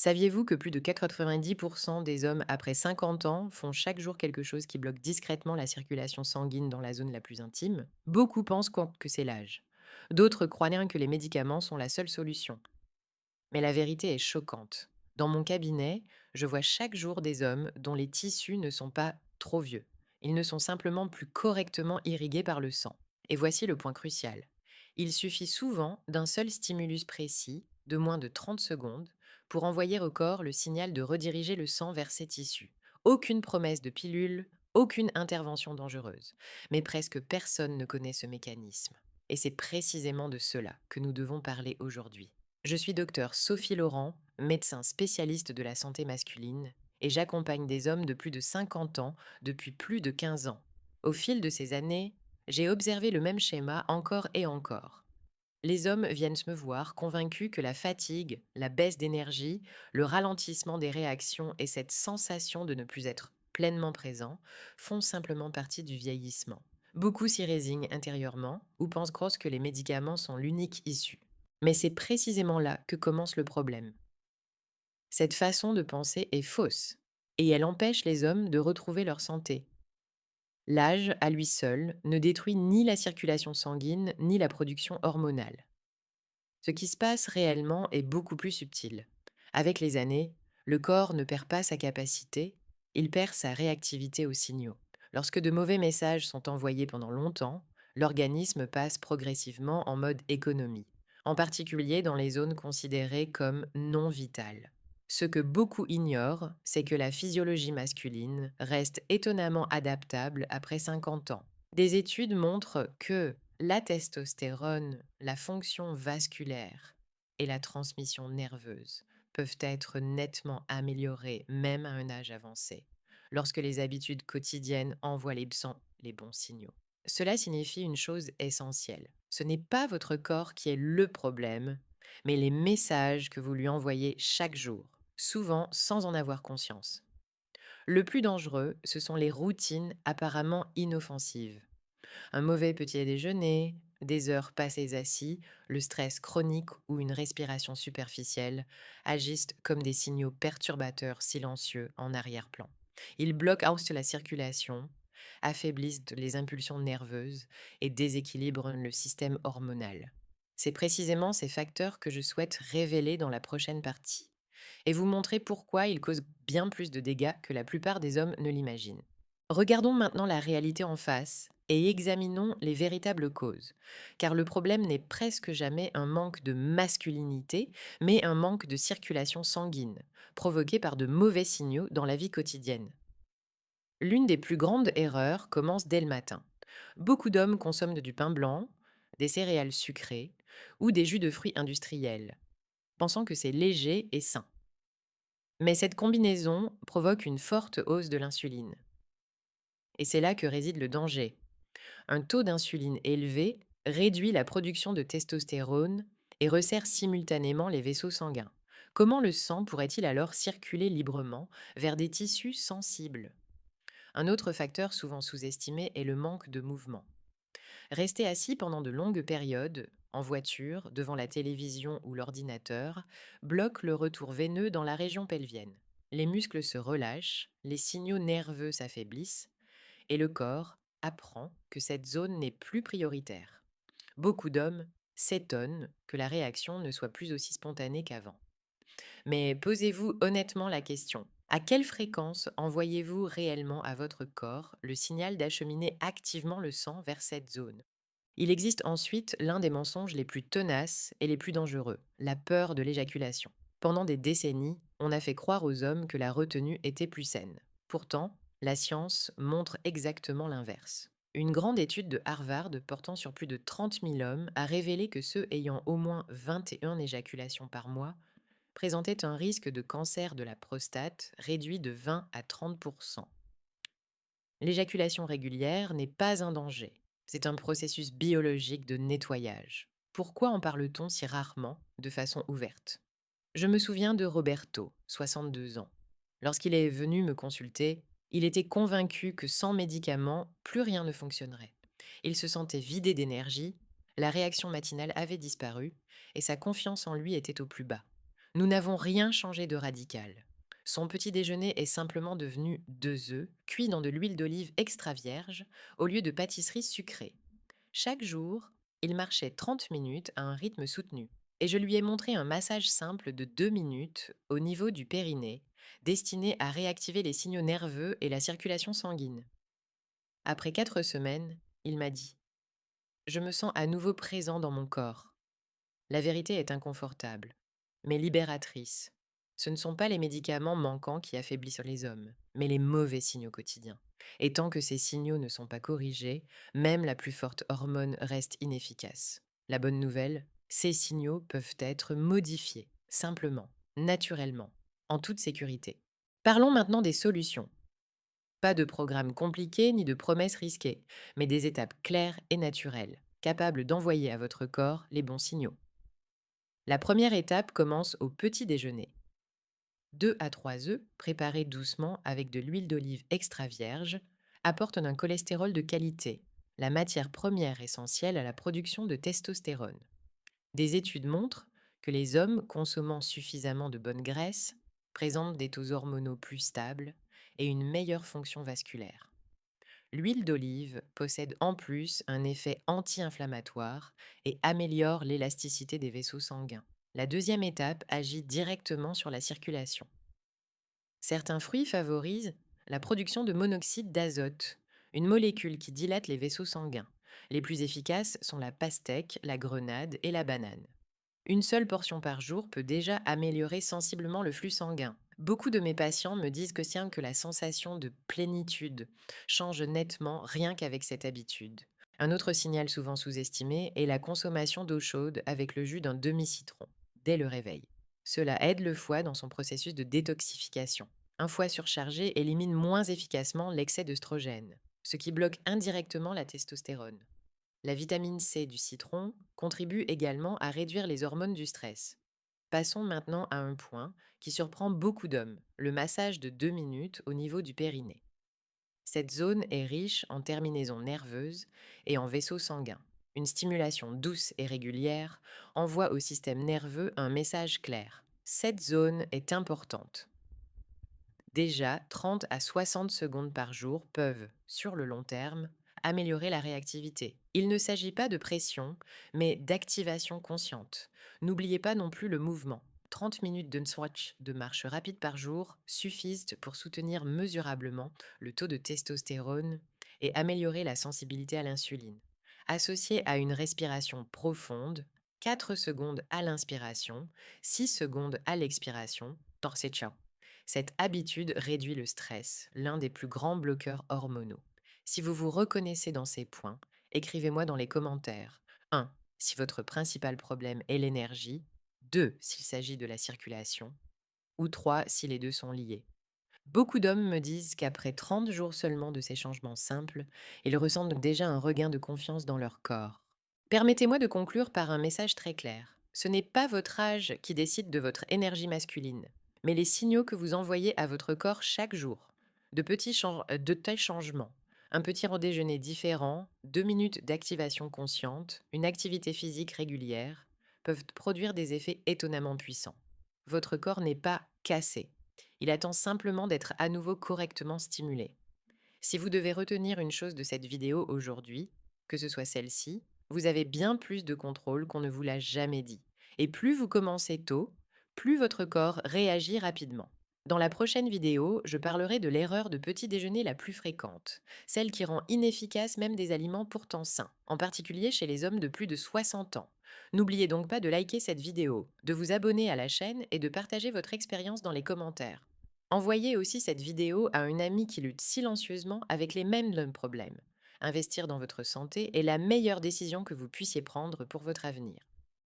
Saviez-vous que plus de 90% des hommes après 50 ans font chaque jour quelque chose qui bloque discrètement la circulation sanguine dans la zone la plus intime? Beaucoup pensent que c'est l'âge. D'autres croient bien que les médicaments sont la seule solution. Mais la vérité est choquante. Dans mon cabinet, je vois chaque jour des hommes dont les tissus ne sont pas trop vieux. Ils ne sont simplement plus correctement irrigués par le sang. Et voici le point crucial. Il suffit souvent d'un seul stimulus précis, de moins de 30 secondes, pour envoyer au corps le signal de rediriger le sang vers ces tissus. Aucune promesse de pilule, aucune intervention dangereuse. Mais presque personne ne connaît ce mécanisme. Et c'est précisément de cela que nous devons parler aujourd'hui. Je suis docteur Sophie Laurent, médecin spécialiste de la santé masculine, et j'accompagne des hommes de plus de 50 ans depuis plus de 15 ans. Au fil de ces années, j'ai observé le même schéma encore et encore. Les hommes viennent me voir convaincus que la fatigue, la baisse d'énergie, le ralentissement des réactions et cette sensation de ne plus être pleinement présent font simplement partie du vieillissement. Beaucoup s'y résignent intérieurement ou pensent croire que les médicaments sont l'unique issue. Mais c'est précisément là que commence le problème. Cette façon de penser est fausse et elle empêche les hommes de retrouver leur santé. L'âge, à lui seul, ne détruit ni la circulation sanguine ni la production hormonale. Ce qui se passe réellement est beaucoup plus subtil. Avec les années, le corps ne perd pas sa capacité, il perd sa réactivité aux signaux. Lorsque de mauvais messages sont envoyés pendant longtemps, l'organisme passe progressivement en mode économie, en particulier dans les zones considérées comme non vitales. Ce que beaucoup ignorent, c'est que la physiologie masculine reste étonnamment adaptable après 50 ans. Des études montrent que la testostérone, la fonction vasculaire et la transmission nerveuse peuvent être nettement améliorées même à un âge avancé, lorsque les habitudes quotidiennes envoient les bons signaux. Cela signifie une chose essentielle. Ce n'est pas votre corps qui est le problème, mais les messages que vous lui envoyez chaque jour, souvent sans en avoir conscience. Le plus dangereux, ce sont les routines apparemment inoffensives. Un mauvais petit déjeuner, des heures passées assis, le stress chronique ou une respiration superficielle agissent comme des signaux perturbateurs silencieux en arrière-plan. Ils bloquent la circulation, affaiblissent les impulsions nerveuses et déséquilibrent le système hormonal. C'est précisément ces facteurs que je souhaite révéler dans la prochaine partie et vous montrer pourquoi ils causent bien plus de dégâts que la plupart des hommes ne l'imaginent. Regardons maintenant la réalité en face et examinons les véritables causes, car le problème n'est presque jamais un manque de masculinité, mais un manque de circulation sanguine, provoqué par de mauvais signaux dans la vie quotidienne. L'une des plus grandes erreurs commence dès le matin. Beaucoup d'hommes consomment du pain blanc, des céréales sucrées ou des jus de fruits industriels, pensant que c'est léger et sain. Mais cette combinaison provoque une forte hausse de l'insuline. Et c'est là que réside le danger. Un taux d'insuline élevé réduit la production de testostérone et resserre simultanément les vaisseaux sanguins. Comment le sang pourrait-il alors circuler librement vers des tissus sensibles? Un autre facteur souvent sous-estimé est le manque de mouvement. Rester assis pendant de longues périodes, en voiture, devant la télévision ou l'ordinateur, bloque le retour veineux dans la région pelvienne. Les muscles se relâchent, les signaux nerveux s'affaiblissent et le corps apprend que cette zone n'est plus prioritaire. Beaucoup d'hommes s'étonnent que la réaction ne soit plus aussi spontanée qu'avant. Mais posez-vous honnêtement la question. À quelle fréquence envoyez-vous réellement à votre corps le signal d'acheminer activement le sang vers cette zone? Il existe ensuite l'un des mensonges les plus tenaces et les plus dangereux, la peur de l'éjaculation. Pendant des décennies, on a fait croire aux hommes que la retenue était plus saine. Pourtant, la science montre exactement l'inverse. Une grande étude de Harvard portant sur plus de 30 000 hommes a révélé que ceux ayant au moins 21 éjaculations par mois présentaient un risque de cancer de la prostate réduit de 20 à 30. L'éjaculation régulière n'est pas un danger. C'est un processus biologique de nettoyage. Pourquoi en parle-t-on si rarement, de façon ouverte? Je me souviens de Roberto, 62 ans. Lorsqu'il est venu me consulter, il était convaincu que sans médicaments, plus rien ne fonctionnerait. Il se sentait vidé d'énergie, la réaction matinale avait disparu et sa confiance en lui était au plus bas. Nous n'avons rien changé de radical. Son petit déjeuner est simplement devenu 2 œufs cuits dans de l'huile d'olive extra vierge au lieu de pâtisserie sucrée. Chaque jour, il marchait 30 minutes à un rythme soutenu. Et je lui ai montré un massage simple de 2 minutes au niveau du périnée, destiné à réactiver les signaux nerveux et la circulation sanguine. Après 4 semaines, il m'a dit: Je me sens à nouveau présent dans mon corps. La vérité est inconfortable, mais libératrice. Ce ne sont pas les médicaments manquants qui affaiblissent les hommes, mais les mauvais signaux quotidiens. Et tant que ces signaux ne sont pas corrigés, même la plus forte hormone reste inefficace. La bonne nouvelle, ces signaux peuvent être modifiés, simplement, naturellement, en toute sécurité. Parlons maintenant des solutions. Pas de programme compliqué ni de promesses risquées, mais des étapes claires et naturelles, capables d'envoyer à votre corps les bons signaux. La première étape commence au petit déjeuner. 2 à 3 œufs, préparés doucement avec de l'huile d'olive extra vierge, apportent un cholestérol de qualité, la matière première essentielle à la production de testostérone. Des études montrent que les hommes consommant suffisamment de bonne graisse présentent des taux hormonaux plus stables et une meilleure fonction vasculaire. L'huile d'olive possède en plus un effet anti-inflammatoire et améliore l'élasticité des vaisseaux sanguins. La deuxième étape agit directement sur la circulation. Certains fruits favorisent la production de monoxyde d'azote, une molécule qui dilate les vaisseaux sanguins. Les plus efficaces sont la pastèque, la grenade et la banane. Une seule portion par jour peut déjà améliorer sensiblement le flux sanguin. Beaucoup de mes patients me disent que c'est que la sensation de plénitude change nettement rien qu'avec cette habitude. Un autre signal souvent sous-estimé est la consommation d'eau chaude avec le jus d'un demi-citron, dès le réveil. Cela aide le foie dans son processus de détoxification. Un foie surchargé élimine moins efficacement l'excès d'œstrogène, ce qui bloque indirectement la testostérone. La vitamine C du citron contribue également à réduire les hormones du stress. Passons maintenant à un point qui surprend beaucoup d'hommes, le massage de 2 minutes au niveau du périnée. Cette zone est riche en terminaisons nerveuses et en vaisseaux sanguins. Une stimulation douce et régulière envoie au système nerveux un message clair. Cette zone est importante. Déjà, 30 à 60 secondes par jour peuvent, sur le long terme, améliorer la réactivité. Il ne s'agit pas de pression, mais d'activation consciente. N'oubliez pas non plus le mouvement. 30 minutes de swatch de marche rapide par jour suffisent pour soutenir mesurablement le taux de testostérone et améliorer la sensibilité à l'insuline. Associé à une respiration profonde, 4 secondes à l'inspiration, 6 secondes à l'expiration, torse ciao. Cette habitude réduit le stress, l'un des plus grands bloqueurs hormonaux. Si vous vous reconnaissez dans ces points, écrivez-moi dans les commentaires. 1. Si votre principal problème est l'énergie. 2. S'il s'agit de la circulation. Ou 3. Si les deux sont liés. Beaucoup d'hommes me disent qu'après 30 jours seulement de ces changements simples, ils ressentent déjà un regain de confiance dans leur corps. Permettez-moi de conclure par un message très clair. Ce n'est pas votre âge qui décide de votre énergie masculine, mais les signaux que vous envoyez à votre corps chaque jour. De tels changements. Un petit déjeuner différent, 2 minutes d'activation consciente, une activité physique régulière peuvent produire des effets étonnamment puissants. Votre corps n'est pas cassé. Il attend simplement d'être à nouveau correctement stimulé. Si vous devez retenir une chose de cette vidéo aujourd'hui, que ce soit celle-ci, vous avez bien plus de contrôle qu'on ne vous l'a jamais dit. Et plus vous commencez tôt, plus votre corps réagit rapidement. Dans la prochaine vidéo, je parlerai de l'erreur de petit déjeuner la plus fréquente, celle qui rend inefficace même des aliments pourtant sains, en particulier chez les hommes de plus de 60 ans. N'oubliez donc pas de liker cette vidéo, de vous abonner à la chaîne et de partager votre expérience dans les commentaires. Envoyez aussi cette vidéo à une amie qui lutte silencieusement avec les mêmes problèmes. Investir dans votre santé est la meilleure décision que vous puissiez prendre pour votre avenir.